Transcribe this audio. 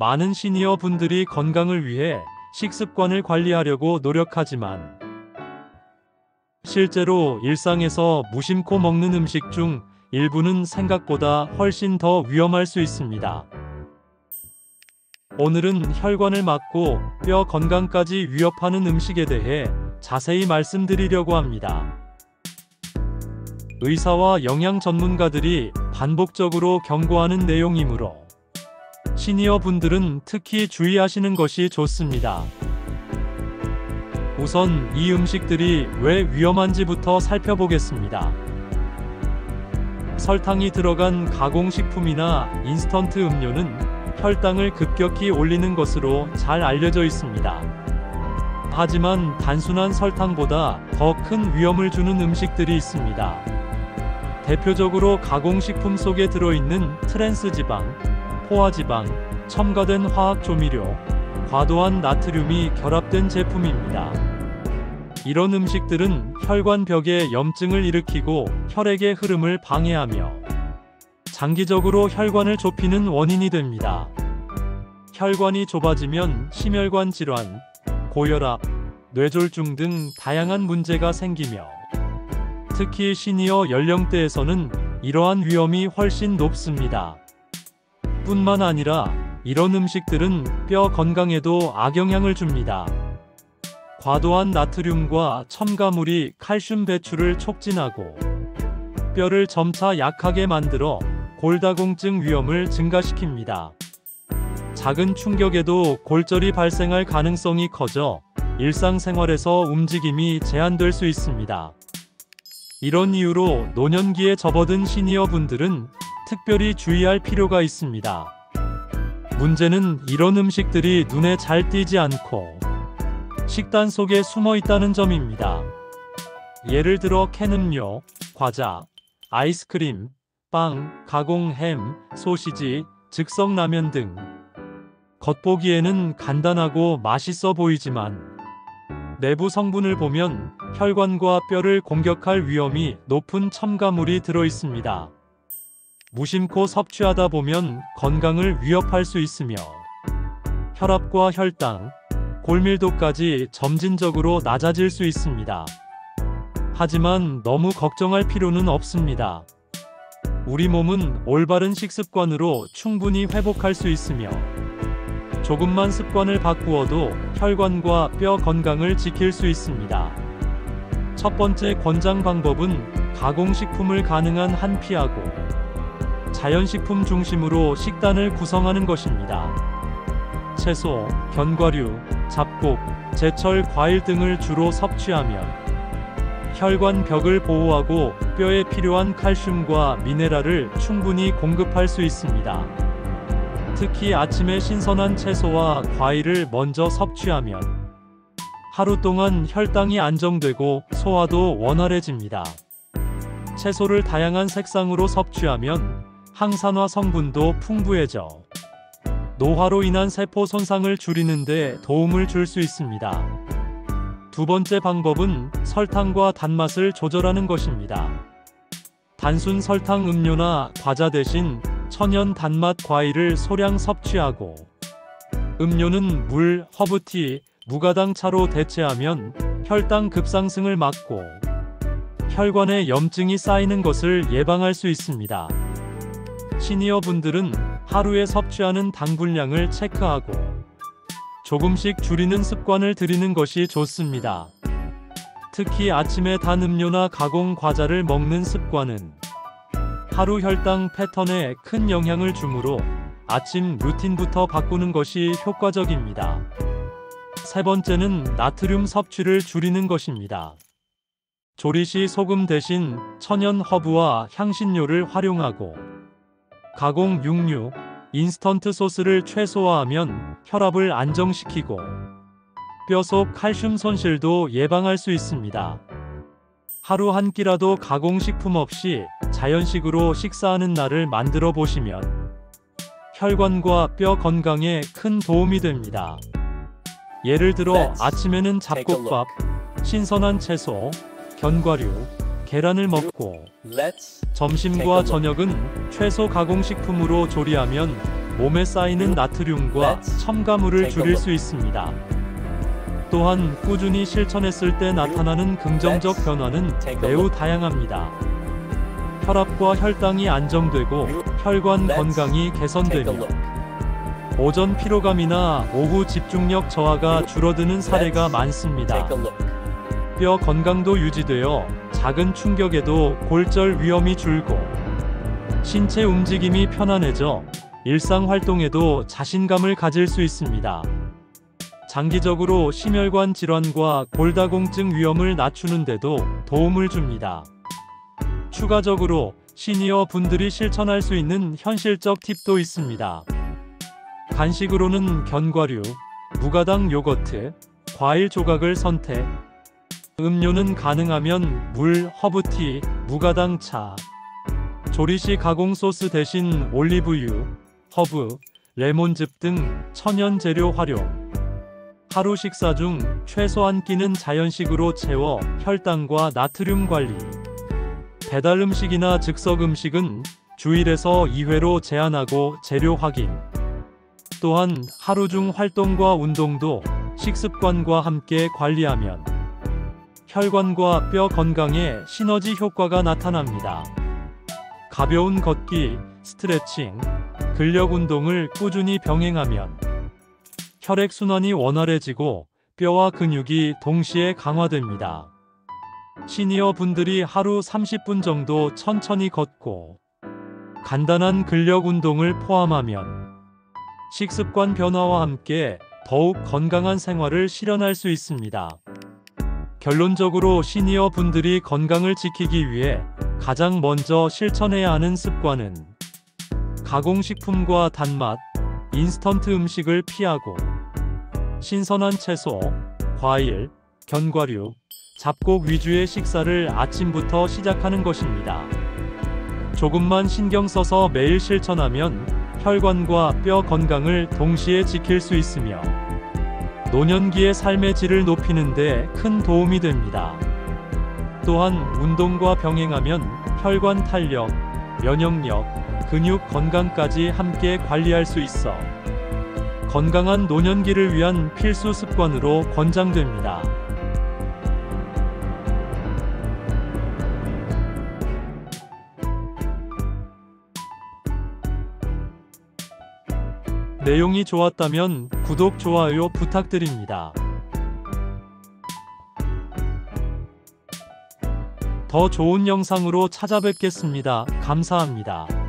많은 시니어 분들이 건강을 위해 식습관을 관리하려고 노력하지만 실제로 일상에서 무심코 먹는 음식 중 일부는 생각보다 훨씬 더 위험할 수 있습니다. 오늘은 혈관을 막고 뼈 건강까지 위협하는 음식에 대해 자세히 말씀드리려고 합니다. 의사와 영양 전문가들이 반복적으로 경고하는 내용이므로 시니어 분들은 특히 주의하시는 것이 좋습니다. 우선 이 음식들이 왜 위험한지부터 살펴보겠습니다. 설탕이 들어간 가공식품이나 인스턴트 음료는 혈당을 급격히 올리는 것으로 잘 알려져 있습니다. 하지만 단순한 설탕보다 더 큰 위험을 주는 음식들이 있습니다. 대표적으로 가공식품 속에 들어있는 트랜스지방, 포화지방, 첨가된 화학조미료, 과도한 나트륨이 결합된 제품입니다. 이런 음식들은 혈관벽에 염증을 일으키고 혈액의 흐름을 방해하며 장기적으로 혈관을 좁히는 원인이 됩니다. 혈관이 좁아지면 심혈관 질환, 고혈압, 뇌졸중 등 다양한 문제가 생기며 특히 시니어 연령대에서는 이러한 위험이 훨씬 높습니다. 뿐만 아니라 이런 음식들은 뼈 건강에도 악영향을 줍니다. 과도한 나트륨과 첨가물이 칼슘 배출을 촉진하고 뼈를 점차 약하게 만들어 골다공증 위험을 증가시킵니다. 작은 충격에도 골절이 발생할 가능성이 커져 일상생활에서 움직임이 제한될 수 있습니다. 이런 이유로 노년기에 접어든 시니어 분들은 특별히 주의할 필요가 있습니다. 문제는 이런 음식들이 눈에 잘 띄지 않고 식단 속에 숨어 있다는 점입니다. 예를 들어 캔 음료, 과자, 아이스크림, 빵, 가공 햄, 소시지, 즉석 라면 등 겉보기에는 간단하고 맛있어 보이지만 내부 성분을 보면 혈관과 뼈를 공격할 위험이 높은 첨가물이 들어 있습니다. 무심코 섭취하다 보면 건강을 위협할 수 있으며 혈압과 혈당, 골밀도까지 점진적으로 낮아질 수 있습니다. 하지만 너무 걱정할 필요는 없습니다. 우리 몸은 올바른 식습관으로 충분히 회복할 수 있으며 조금만 습관을 바꾸어도 혈관과 뼈 건강을 지킬 수 있습니다. 첫 번째 권장 방법은 가공식품을 가능한 한 피하고 자연식품 중심으로 식단을 구성하는 것입니다. 채소, 견과류, 잡곡, 제철 과일 등을 주로 섭취하면 혈관 벽을 보호하고 뼈에 필요한 칼슘과 미네랄을 충분히 공급할 수 있습니다. 특히 아침에 신선한 채소와 과일을 먼저 섭취하면 하루 동안 혈당이 안정되고 소화도 원활해집니다. 채소를 다양한 색상으로 섭취하면 항산화 성분도 풍부해져 노화로 인한 세포 손상을 줄이는 데 도움을 줄 수 있습니다. 두 번째 방법은 설탕과 단맛을 조절하는 것입니다. 단순 설탕 음료나 과자 대신 천연 단맛 과일을 소량 섭취하고 음료는 물, 허브티, 무가당 차로 대체하면 혈당 급상승을 막고 혈관에 염증이 쌓이는 것을 예방할 수 있습니다. 시니어 분들은 하루에 섭취하는 당분량을 체크하고 조금씩 줄이는 습관을 들이는 것이 좋습니다. 특히 아침에 단 음료나 가공 과자를 먹는 습관은 하루 혈당 패턴에 큰 영향을 주므로 아침 루틴부터 바꾸는 것이 효과적입니다. 세 번째는 나트륨 섭취를 줄이는 것입니다. 조리 시 소금 대신 천연 허브와 향신료를 활용하고 가공 육류, 인스턴트 소스를 최소화하면 혈압을 안정시키고 뼈 속 칼슘 손실도 예방할 수 있습니다. 하루 한 끼라도 가공식품 없이 자연식으로 식사하는 날을 만들어 보시면 혈관과 뼈 건강에 큰 도움이 됩니다. 예를 들어 아침에는 잡곡밥, 신선한 채소, 견과류, 계란을 먹고 점심과 저녁은 채소 가공식품으로 조리하면 몸에 쌓이는 나트륨과 첨가물을 줄일 수 있습니다. 또한 꾸준히 실천했을 때 나타나는 긍정적 변화는 매우 다양합니다. 혈압과 혈당이 안정되고 혈관 건강이 개선되며 오전 피로감이나 오후 집중력 저하가 줄어드는 사례가 많습니다. 뼈 건강도 유지되어 작은 충격에도 골절 위험이 줄고 신체 움직임이 편안해져 일상 활동에도 자신감을 가질 수 있습니다. 장기적으로 심혈관 질환과 골다공증 위험을 낮추는 데도 도움을 줍니다. 추가적으로 시니어 분들이 실천할 수 있는 현실적 팁도 있습니다. 간식으로는 견과류, 무가당 요거트, 과일 조각을 선택. 음료는 가능하면 물, 허브티, 무가당 차. 조리시 가공 소스 대신 올리브유, 허브, 레몬즙 등 천연 재료 활용. 하루 식사 중 최소 한 끼는 자연식으로 채워 혈당과 나트륨 관리. 배달 음식이나 즉석 음식은 주일에서 2회로 제한하고 재료 확인. 또한 하루 중 활동과 운동도 식습관과 함께 관리하면 혈관과 뼈 건강에 시너지 효과가 나타납니다. 가벼운 걷기, 스트레칭, 근력 운동을 꾸준히 병행하면 혈액순환이 원활해지고 뼈와 근육이 동시에 강화됩니다. 시니어 분들이 하루 30분 정도 천천히 걷고 간단한 근력 운동을 포함하면 식습관 변화와 함께 더욱 건강한 생활을 실현할 수 있습니다. 결론적으로 시니어 분들이 건강을 지키기 위해 가장 먼저 실천해야 하는 습관은 가공식품과 단맛, 인스턴트 음식을 피하고 신선한 채소, 과일, 견과류, 잡곡 위주의 식사를 아침부터 시작하는 것입니다. 조금만 신경 써서 매일 실천하면 혈관과 뼈 건강을 동시에 지킬 수 있으며 노년기의 삶의 질을 높이는 데 큰 도움이 됩니다. 또한 운동과 병행하면 혈관 탄력, 면역력, 근육 건강까지 함께 관리할 수 있어 건강한 노년기를 위한 필수 습관으로 권장됩니다. 내용이 좋았다면 구독, 좋아요 부탁드립니다. 더 좋은 영상으로 찾아뵙겠습니다. 감사합니다.